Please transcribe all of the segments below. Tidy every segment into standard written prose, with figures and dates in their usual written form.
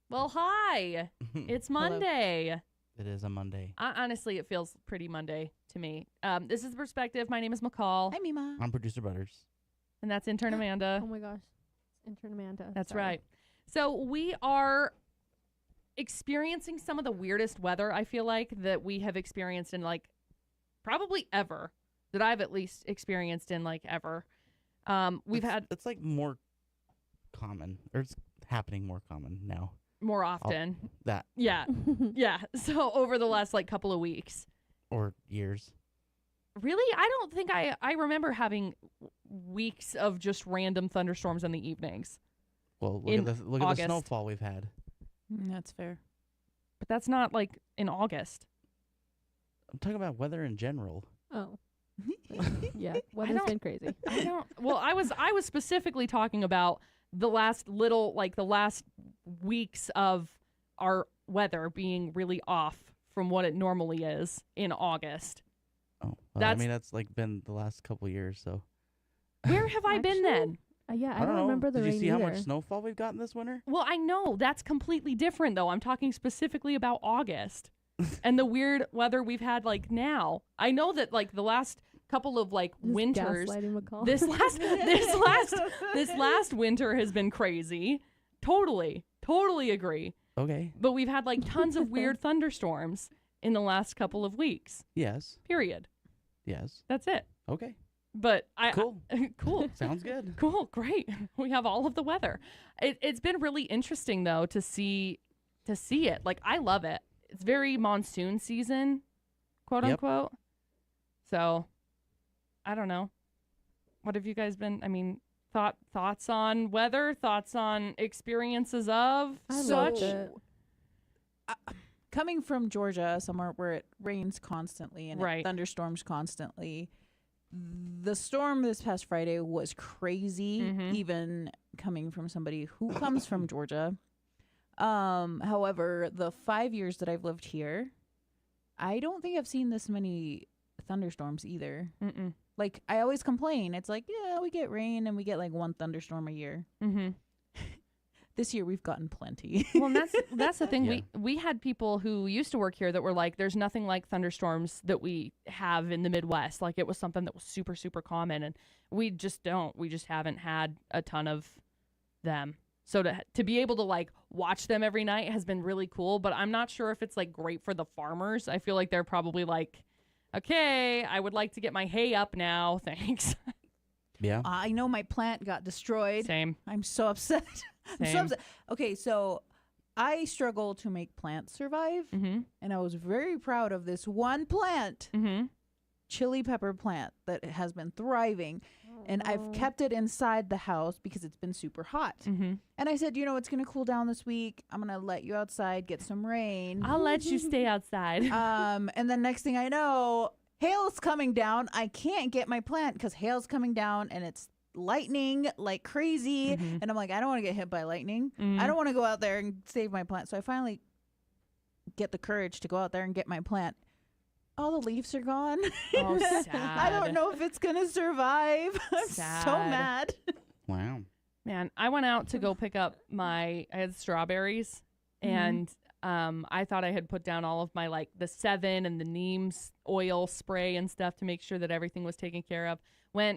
Well, hi. It's Monday. It is a Monday. Honestly, it feels pretty Monday to me. This is The Perspective. My name is McCall. Hi, Mima. I'm producer Butters. And that's intern Amanda. Oh my gosh. It's intern Amanda. That's Sorry. right. So we are experiencing some of the weirdest weather, I feel like, that we have experienced in like probably ever, that I've at least experienced in like ever. It's like more common, or it's happening more common now. More often. That. Yeah. Yeah. So over the last like couple of weeks. Or years. Really? I don't think I remember having weeks of just random thunderstorms in the evenings. Well, In look at the August. snowfall we've had. That's fair. But that's not like in August. I'm talking about weather in general. Oh. Yeah. Weather's been crazy. I don't. Well, I was specifically talking about the last weeks of our weather being really off from what it normally is in August. Oh, well, I mean that's like been the last couple years. So Where have I been then? Yeah, I don't don't know. remember the Did rain you see how either. much snowfall we've gotten this winter? Well, I know that's completely different though. I'm talking specifically about August and the weird weather we've had like now. I know that like the last couple of like Just winters. gaslighting McCall. This last winter has been crazy. Totally agree. Okay. But we've had like tons of weird thunderstorms in the last couple of weeks. Yes. Period. Yes. That's it. Okay. But Cool. cool. Sounds good. Cool. Great. We have all of the weather. It's been really interesting though to see it. Like I love it. It's very monsoon season, quote Yep. unquote. So I don't know. What have you guys been? I mean, thoughts on weather? Thoughts on experiences of I such? loved it. Coming from Georgia, somewhere where it rains constantly and Right. it thunderstorms constantly, the storm this past Friday was crazy, Mhm. even coming from somebody who comes from Georgia. However, the 5 years that I've lived here, I don't think I've seen this many thunderstorms either. Mm-mm. Like, I always complain. It's like, yeah, we get rain and we get like one thunderstorm a year. Mm-hmm. This year we've gotten plenty. Well, and that's the thing. Yeah. We had people who used to work here that were like, "There's nothing like thunderstorms that we have in the Midwest." Like it was something that was super super common, and we just don't. We just haven't had a ton of them. So to be able to like watch them every night has been really cool. But I'm not sure if it's like great for the farmers. I feel like they're probably like, "Okay, I would like to get my hay up now, thanks." Yeah. I know my plant got destroyed. Same. I'm so upset. I'm so Same. upset. Okay, so I struggle to make plants survive, Mm-hmm. and I was very proud of this one plant, Mm-hmm. chili pepper plant, that has been thriving. And I've kept it inside the house because it's been super hot. Mm-hmm. And I said, it's going to cool down this week. I'm going to let you outside, get some rain. I'll let you stay outside. And then next thing I know, hail's coming down. I can't get my plant because hail's coming down and it's lightning like crazy. Mhm. And I'm like, I don't want to get hit by lightning. Mhm. I don't want to go out there and save my plant. So I finally get the courage to go out there and get my plant. All the leaves are gone. Oh, I sad. don't know if it's going to survive. I'm so Sad. mad. Wow. Man, I went out to go pick up I had strawberries, and I thought I had put down all of my like the 7 and the neem oil spray and stuff to make sure that everything was taken care of.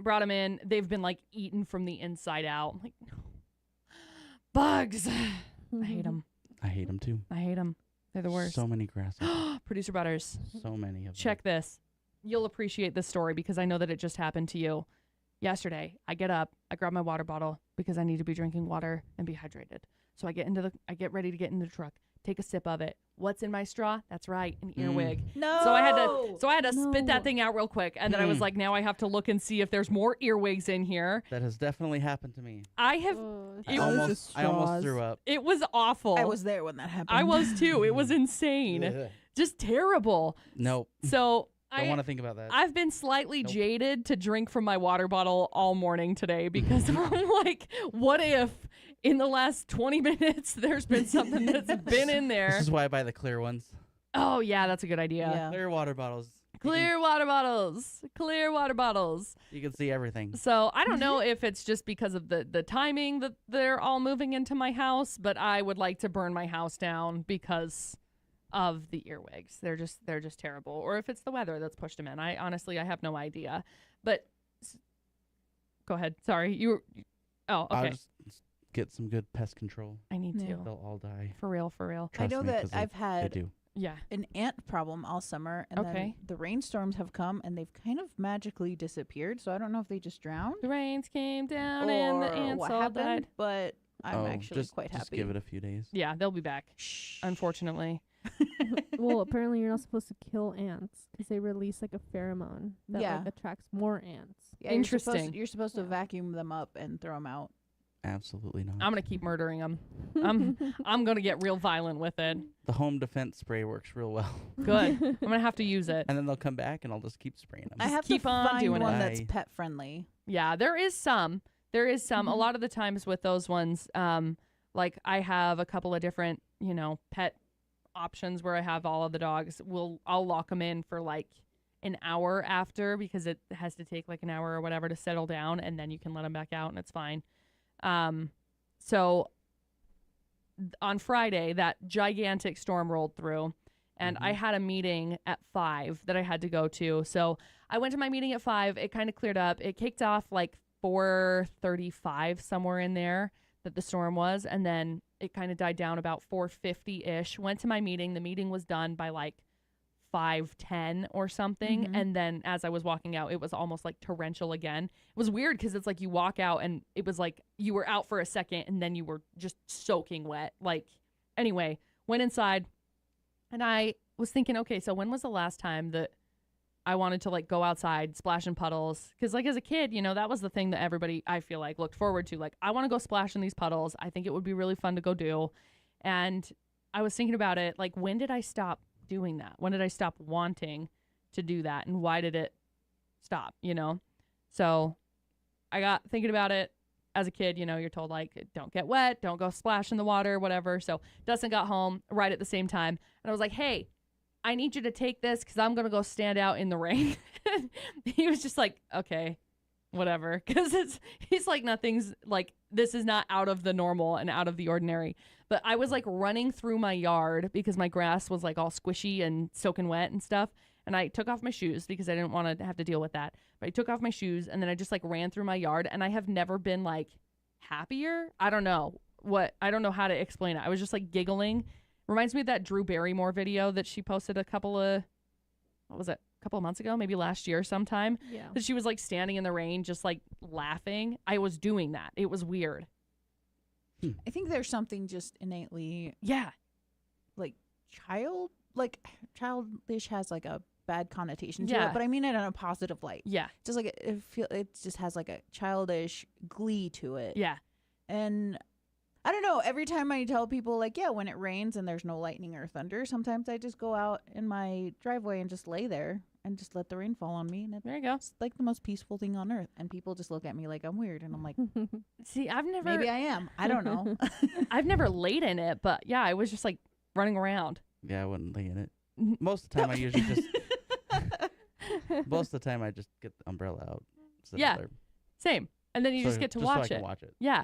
Brought them in. They've been like eaten from the inside out. I'm like, no. Bugs. I hate them. I hate them too. I hate them. They're the worst. So many grasses. Producer Butters, So many of them. check this. You'll appreciate this story because I know that it just happened to you. Yesterday, I get up, I grab my water bottle because I need to be drinking water and be hydrated. So I get ready to get in the truck, take a sip of it. What's in my straw? That's right, an earwig. No. So I had to spit No. that thing out real quick, and then I was like, now I have to look and see if there's more earwigs in here. That has definitely happened to me. I have. It I almost threw up. It was awful. I was there when that happened. I was too. It was insane. Just terrible. Nope. So Don't want to think about that. I've been slightly Nope. jaded to drink from my water bottle all morning today because I'm like, what if in the last 20 minutes there's been something that's been in there? This is why I buy the clear ones. Oh, yeah, that's a good idea. Yeah. Clear water bottles. Clear water bottles. Clear water bottles. You can see everything. So I don't know if it's just because of the timing that they're all moving into my house, but I would like to burn my house down because of the earwigs. They're just terrible. Or if it's the weather that's pushed them in. I honestly have no idea. But go ahead. Sorry. Oh, I'll okay. just get some good pest control. I need Yeah. to. They'll all die. For real, for real. I Trust know me, that 'cause I've they had do. Yeah. an ant problem all summer, and then Okay. the rainstorms have come and they've kind of magically disappeared. So I don't know if they just drowned The rains came down or and the ants what all happened, died. but I'm Oh, actually just, quite just happy. give it a few days. Yeah, they'll be back. Shh. Unfortunately. Well, apparently you're not supposed to kill ants because they release like a pheromone that Yeah. like attracts more ants. Yeah, Interesting. You're supposed to Yeah. vacuum them up and throw them out. Absolutely not. I'm gonna keep murdering them. I'm gonna get real violent with it. The home defense spray works real well. Good. I'm gonna have to use it. And then they'll come back and I'll just keep spraying them. I have keep to on find doing one it. that's Bye. pet friendly. Yeah, there is some. There is some. A Mhm. lot of the times with those ones, like I have a couple of different, pet options where I have all of the dogs. I'll lock them in for like an hour after because it has to take like an hour or whatever to settle down, and then you can let them back out and it's fine. So on Friday, that gigantic storm rolled through, and I had a meeting at 5 that I had to go to. So I went to my meeting at 5. It kind of cleared up. It kicked off like 4:35, somewhere in there that the storm was, and then it kind of died down about 4:50-ish. Went to my meeting. The meeting was done by like 5:10 or something. Mhm. And then as I was walking out, it was almost like torrential again. It was weird because it's like you walk out and it was like you were out for a second and then you were just soaking wet. Like, anyway, went inside and I was thinking, okay, so when was the last time that I wanted to like go outside, splash in puddles? Because like as a kid, that was the thing that everybody, I feel like, looked forward to. Like, I want to go splash in these puddles. I think it would be really fun to go do. And I was thinking about it, like, when did I stop doing that? When did I stop wanting to do that? And why did it stop, So I got thinking about it. As a kid, you're told, like, don't get wet, don't go splash in the water, whatever. So Dustin got home right at the same time. And I was like, hey, I need you to take this because I'm going to go stand out in the rain. He was just like, okay, whatever. Because he's like, nothing's like, this is not out of the normal and out of the ordinary. But I was like running through my yard because my grass was like all squishy and soaking wet and stuff. And I took off my shoes because I didn't want to have to deal with that. But I took off my shoes and then I just like ran through my yard, and I have never been like happier. I don't know how to explain it. I was just like giggling. Reminds me of that Drew Barrymore video that she posted a couple of months ago, maybe last year sometime. Yeah. That she was like standing in the rain, just like laughing. I was doing that. It was weird. I think there's something just innately Yeah. childish has like a bad connotation to Yeah. it, but I mean it in a positive light. Yeah. Just like it just has like a childish glee to it. Yeah. And I don't know, every time I tell people like, yeah, when it rains and there's no lightning or thunder, sometimes I just go out in my driveway and just lay there and just let the rain fall on me, and There you go. it's like the most peaceful thing on earth. And people just look at me like I'm weird, and I'm like, See, I've never maybe I am. I don't know. I've never laid in it, but yeah, I was just like running around. Yeah, I wouldn't lay in it. Most of the time I usually just most of the time I just get the umbrella out. Sit Yeah. there. Same. And then you just get to so watch I can it. watch it. Yeah.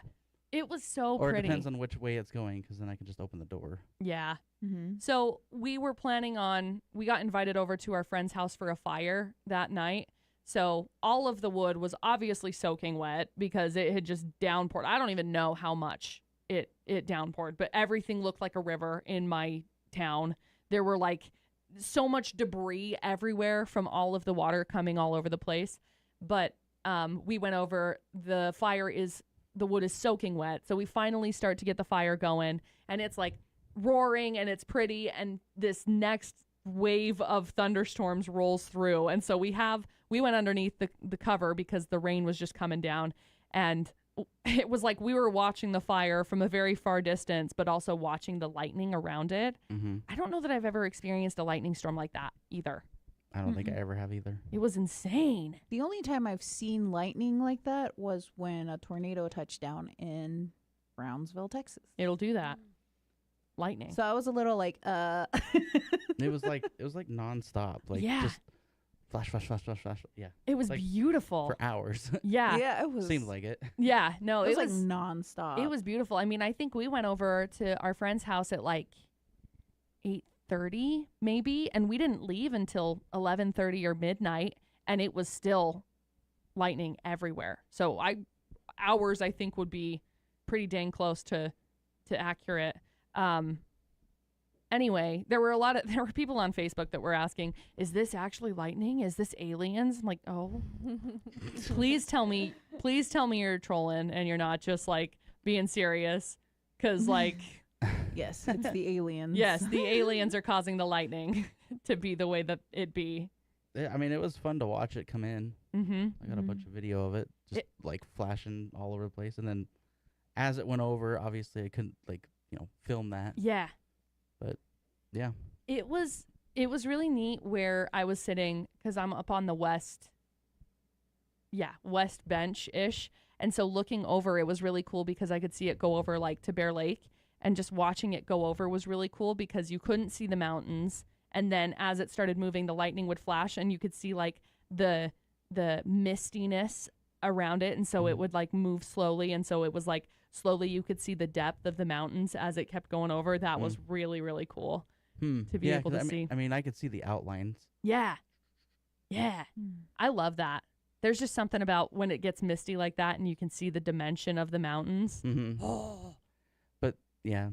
It was so Or pretty. it depends on which way it's going, because then I can just open the door. Yeah. Mm-hmm. So we were planning on, we got invited over to our friend's house for a fire that night. So all of the wood was obviously soaking wet because it had just downpoured. I don't even know how much it downpoured, but everything looked like a river in my town. There were like so much debris everywhere from all of the water coming all over the place. But we went over, the wood is soaking wet. So we finally start to get the fire going, and it's like roaring and it's pretty, and this next wave of thunderstorms rolls through. And so we went underneath the cover because the rain was just coming down, and it was like we were watching the fire from a very far distance, but also watching the lightning around it. Mm-hmm. I don't know that I've ever experienced a lightning storm like that either. I don't think I ever have either. It was insane. The only time I've seen lightning like that was when a tornado touched down in Brownsville, Texas. It'll do that. Lightning. So I was a little like, It was like nonstop. Like Yeah. just flash, flash, flash, flash, flash. Yeah, It was Like, beautiful. for hours. Yeah. Yeah, it was. Seemed like it. Yeah. No, it was it like was nonstop. it was beautiful. I mean, I think we went over to our friend's house at like 8:30 maybe, and we didn't leave until 11:30 or midnight, and it was still lightning everywhere. So hours I think would be pretty dang close to accurate. Anyway, there were people on Facebook that were asking, "Is this actually lightning? Is this aliens?" I'm like, "Oh, please tell me you're trolling and you're not just like being serious, because like." Yes, it's the aliens. Yes, the aliens are causing the lightning to be the way that it be. Yeah, I mean, it was fun to watch it come in. Mm-hmm. I got a bunch of video of it, just like flashing all over the place. And then as it went over, obviously I couldn't film that. Yeah. But yeah. It was really neat where I was sitting, because I'm up on the west bench-ish. And so looking over, it was really cool because I could see it go over like to Bear Lake. And just watching it go over was really cool because you couldn't see the mountains. And then as it started moving, the lightning would flash and you could see like the mistiness around it. And so it would like move slowly. And so it was like slowly you could see the depth of the mountains as it kept going over. That was really, really cool to be able to see. I mean, I could see the outlines. Yeah. Yeah. I love that. There's just something about when it gets misty like that and you can see the dimension of the mountains. Mm-hmm. Oh. But yeah,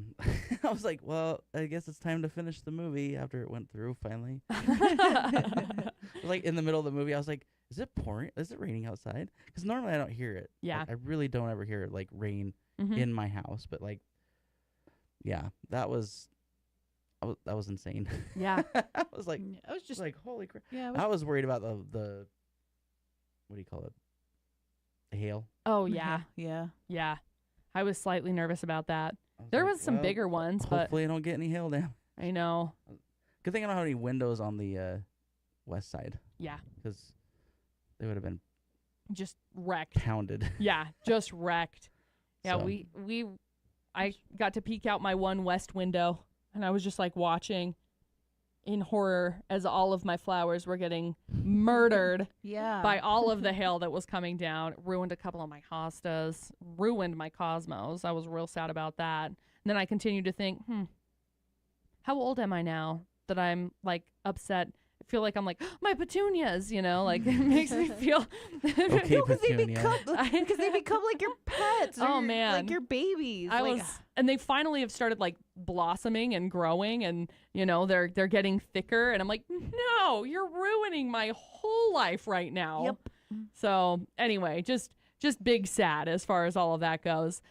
I was like, well, I guess it's time to finish the movie after it went through finally. Like in the middle of the movie, I was like, is it pouring? Is it raining outside? Because normally I don't hear it. Yeah. I really don't ever hear it like rain in my house. But like, yeah, that was insane. Yeah. I was like, I was just like, holy crap. yeah. I was worried about the what do you call it? The hail. Oh, yeah. Yeah. Yeah. I was slightly nervous about that. I There like, was some well, bigger ones, but hopefully I don't get any hail down. I know. Good thing I don't have any windows on the west side, Yeah. because they would have been Just wrecked. pounded. Yeah. Just wrecked. Yeah. So, I got to peek out my one west window and I was just like watching in horror as all of my flowers were getting murdered Yeah. by all of the hail that was coming down. It ruined a couple of my hostas, ruined my cosmos. I was real sad about that. And then I continued to think, how old am I now that I'm like upset? I feel like I'm like, my petunias, like it makes me feel. Okay, because they Petunia. become like your pets. Or Oh, man. like your babies. And they finally have started like blossoming and growing, and they're getting thicker, and I'm like, no, you're ruining my whole life right now. Yep. So anyway, just big sad as far as all of that goes.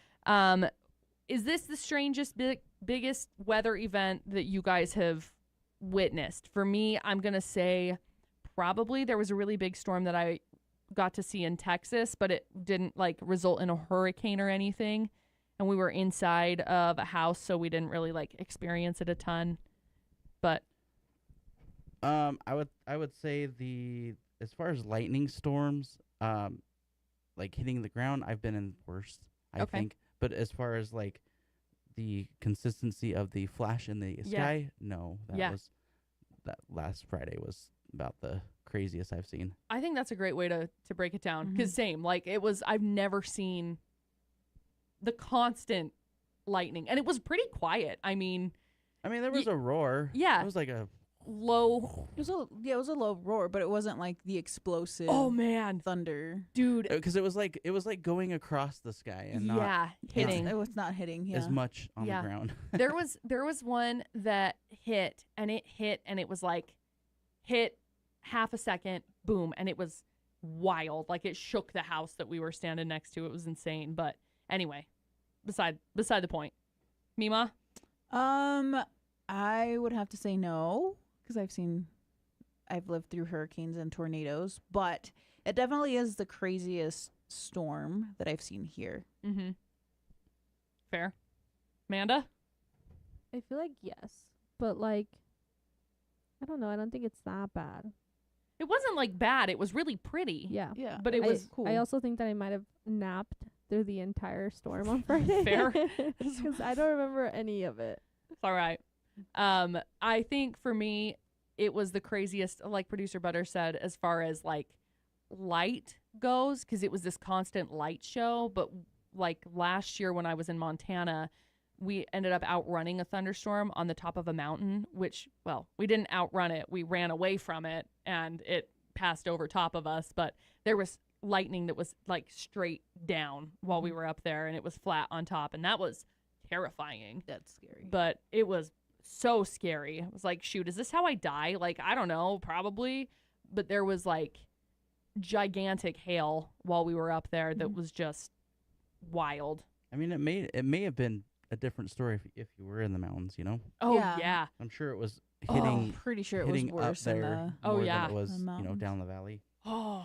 Is this the strangest, biggest weather event that you guys have witnessed? For me, I'm gonna say probably there was a really big storm that I got to see in Texas, but it didn't like result in a hurricane or anything. And we were inside of a house, so we didn't really like experience it a ton. But I would say as far as lightning storms, like hitting the ground, I've been in worse, I think. But as far as like the consistency of the flash in the sky, no, that last Friday was about the craziest I've seen. I think that's a great way to break it down, because same, like I've never seen the constant lightning, and it was pretty quiet. I mean, there was a roar. Yeah. It was like a low. It was a low roar, but it wasn't like the explosive. Oh man, thunder, dude! because it was like going across the sky and not hitting. It was not hitting. Yeah. as much on the ground. there was one that hit, and it was like hit half a second, boom, and it was wild. Like it shook the house that we were standing next to. It was insane. But anyway, beside the point. Mima? I would have to say no, because I've lived through hurricanes and tornadoes, but it definitely is the craziest storm that I've seen here. Mm-hmm. Fair. Amanda? I feel like yes, but like, I don't know. I don't think it's that bad. It wasn't like bad. It was really pretty. Yeah. Yeah. But it was cool. I also think that I might have napped through the entire storm on Friday. Fair. Because I don't remember any of it. It's all right. I think for me, it was the craziest, like producer Butter said, as far as like light goes, because it was this constant light show. But like last year when I was in Montana, we ended up outrunning a thunderstorm on the top of a mountain, which, well, we didn't outrun it. We ran away from it and it passed over top of us. But there was lightning that was like straight down while we were up there, and it was flat on top. And that was terrifying. That's scary. But it was so scary. I was like, shoot, is this how I die? Like, I don't know, probably. But there was like gigantic hail while we were up there that was just wild. I mean, it may have been a different story if you were in the mountains, you know. Oh Yeah. yeah. I'm sure it was Oh, hitting pretty sure it was hitting up worse in there the. Oh, more yeah. than it was, The you know, mountains. down the valley. Oh,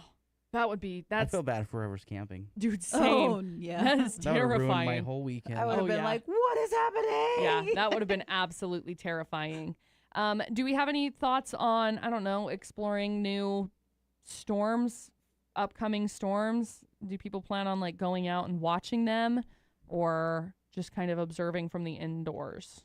that would be, I that's, feel bad for whoever's camping. dude, same. Oh yeah. That is That would have ruined my terrifying. whole weekend. I would have Oh, been yeah. like, "What is happening?" Yeah, that would have been absolutely terrifying. Do we have any thoughts on, I don't know, exploring new storms, upcoming storms? Do people plan on like going out and watching them, or just kind of observing from the indoors?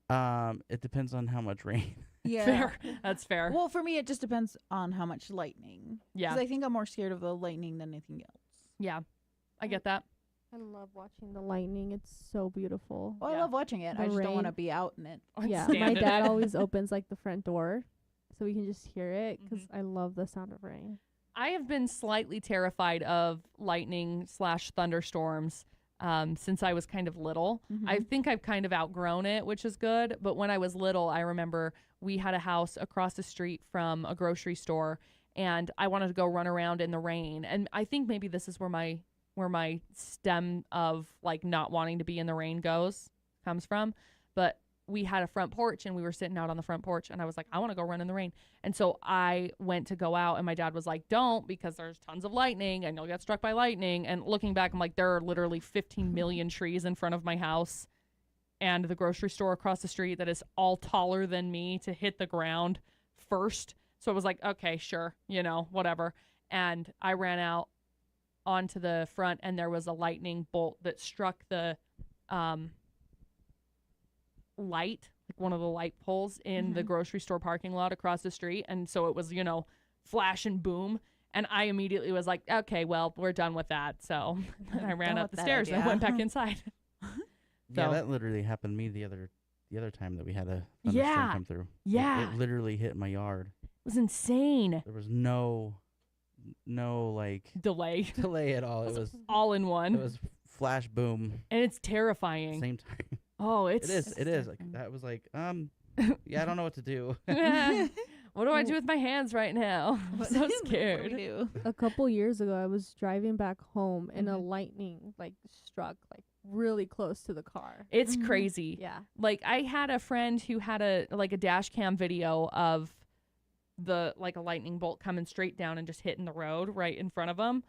It depends on how much rain. Yeah. Fair. That's fair. Well, for me, it just depends on how much lightning. Yeah. Because I think I'm more scared of the lightning than anything else. Yeah, I get that. I love watching the lightning. It's so beautiful. Well, Yeah. I love watching it. The I just don't want to rain. be out in it. I'd Yeah, stand my in dad it. always opens like the front door, so we can just hear it because Mm-hmm. I love the sound of rain. I have been slightly terrified of lightning / thunderstorms since I was kind of little. Mm-hmm. I think I've kind of outgrown it, which is good. But when I was little, I remember we had a house across the street from a grocery store, and I wanted to go run around in the rain. And I think maybe this is where my stem of like not wanting to be in the rain comes from. But we had a front porch, and we were sitting out on the front porch, and I was like, I want to go run in the rain. And so I went to go out, and my dad was like, don't, because there's tons of lightning and you'll get struck by lightning. And looking back, I'm like, there are literally 15 million trees in front of my house and the grocery store across the street that is all taller than me to hit the ground first. So I was like, okay, sure, you know, whatever. And I ran out onto the front, and there was a lightning bolt that struck the light, like one of the light poles in the grocery store parking lot across the street. And so it was, you know, flash and boom. And I immediately was like, okay, well, we're done with that. So I ran Done up with the that stairs and idea. went back inside. Yeah, So- that literally happened to me the other time that we had a thunderstorm Yeah. come through. Yeah. It literally hit my yard. It was insane. There was no like Delay delay at all. It was all in one. it was flash boom And it's terrifying. same time. Oh, It it's is. Like that was like yeah, I don't know what to do. what do I do with my hands right now? I'm so What do scared. we do? A couple years ago, I was driving back home, and a Mhm. lightning like struck like really close to the car. It's Mhm. crazy. Yeah. Like I had a friend who had a dash cam video of the like a lightning bolt coming straight down and just hitting the road right in front of him.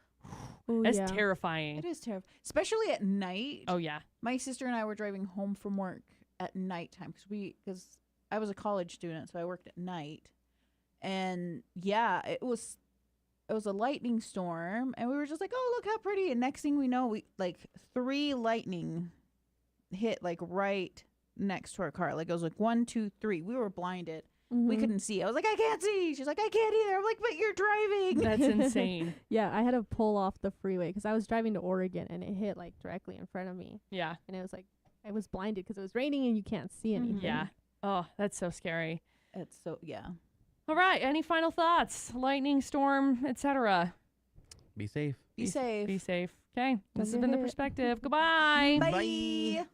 Oh, It's yeah. terrifying. It is terrible, especially at night. Oh yeah. My sister and I were driving home from work at nighttime because I was a college student, so I worked at night. And yeah, it was a lightning storm, and we were just like, "Oh, look how pretty!" And next thing we know, we like 3 lightning hit like right next to our car. Like it was like 1, 2, 3. We were blinded. We Mhm. couldn't see. I was like, "I can't see." She's like, "I can't either." I'm like, "But you're driving." That's insane. Yeah, I had to pull off the freeway because I was driving to Oregon, and it hit like directly in front of me, Yeah. and it was like I was blinded because it was raining and you can't see Mhm. anything. Yeah. Oh, that's so scary. It's so yeah. All right. Any final thoughts? Lightning storm, etc. Be safe. Be safe. Be safe. Okay. This has Don't been get The hit. Perspective. Goodbye. Bye.